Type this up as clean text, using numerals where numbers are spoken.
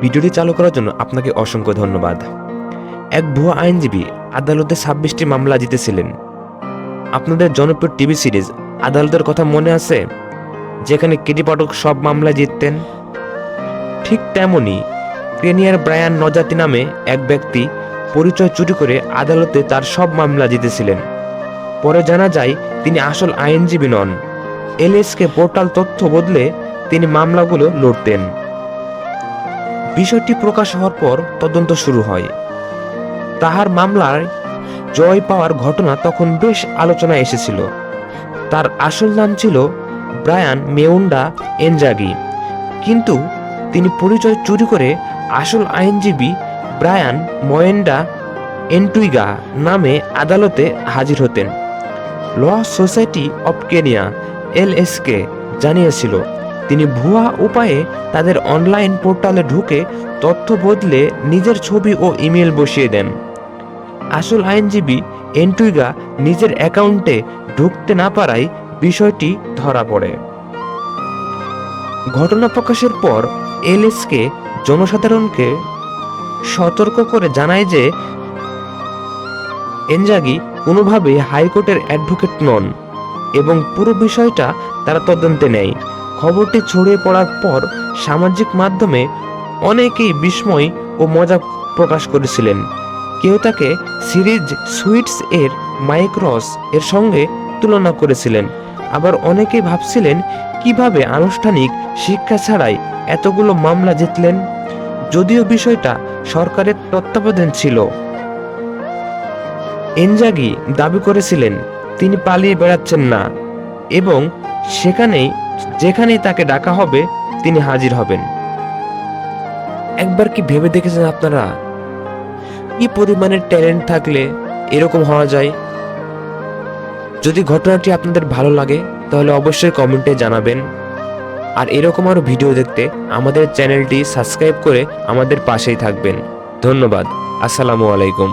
ভিডিওটি চালু করার জন্য আপনাকে অসংখ্য ধন্যবাদ। এক ভুয়া আইনজীবী আদালতে 26টি মামলা জিতেছিলেন। আপনাদের জনপ্রিয় টিভি সিরিজ আদালতের কথা মনে আছে, যেখানে কেটি পাঠক সব মামলা জিততেন? ঠিক তেমনি ক্রেনিয়ার ব্রায়ান নজাতি নামে এক ব্যক্তি পরিচয় চুরি করে আদালতে তার সব মামলা জিতেছিলেন। পরে জানা যায় তিনি আসল আইনজীবী নন। এলএসকে পোর্টাল তথ্য বদলে তিনি মামলাগুলো লড়তেন। বিষয়টি প্রকাশ হওয়ার পর তদন্ত শুরু হয়। তাহার মামলায় জয় পাওয়ার ঘটনা তখন বেশ আলোচনায় এসেছিল। তার আসল নাম ছিল ব্রায়ান মেউন্ডা এনজাগি, কিন্তু তিনি পরিচয় চুরি করে আসল আইনজীবী ব্রায়ান ময়েন্ডা এন্টুইগা নামে আদালতে হাজির হতেন। ল সোসাইটি অব কেনিয়া এলএসকে জানিয়েছিল তিনি ভুয়া উপায়ে তাদের অনলাইন পোর্টালে ঢুকে তথ্য বদলে নিজের ছবি ও ইমেল বসিয়ে দেন। আসল আইনজীবী এন্টুইগা নিজের অ্যাকাউন্টে ঢুকতে না পারায় বিষয়টি ধরা পড়ে। ঘটনা প্রকাশের পর এলএসকে জনসাধারণকে সতর্ক করে জানায় যে এনজাগি কোনোভাবেই হাইকোর্টের অ্যাডভোকেট নন এবং পুরো বিষয়টা তারা তদন্তে নেয়। খবরটি ছড়িয়ে পড়ার পর সামাজিক মাধ্যমে অনেকেই বিস্ময় ও মজা প্রকাশ করেছিলেন। কেউ তাকে সিরিজ সুইটস এর মাইক রস এর সঙ্গে তুলনা করেছিলেন। আবার অনেকেই ভাবছিলেন কিভাবে আনুষ্ঠানিক শিক্ষা ছাড়াই এতগুলো মামলা জিতলেন, যদিও বিষয়টা সরকারের তত্ত্বাবধান ছিল। এনজাগি দাবি করেছিলেন তিনি পালিয়ে বেড়াচ্ছেন না এবং যেখানেই তাকে ডাকা হবে তিনি হাজির হবেন। একবার কি ভেবে দেখেছেন আপনারা কি পরিমাণের ট্যালেন্ট থাকলে এরকম হওয়া যায়? যদি ঘটনাটি আপনাদের ভালো লাগে তাহলে অবশ্যই কমেন্টে জানাবেন। আর এরকম আরো ভিডিও দেখতে আমাদের চ্যানেলটি সাবস্ক্রাইব করে আমাদের পাশেই থাকবেন। ধন্যবাদ। আসসালামু আলাইকুম।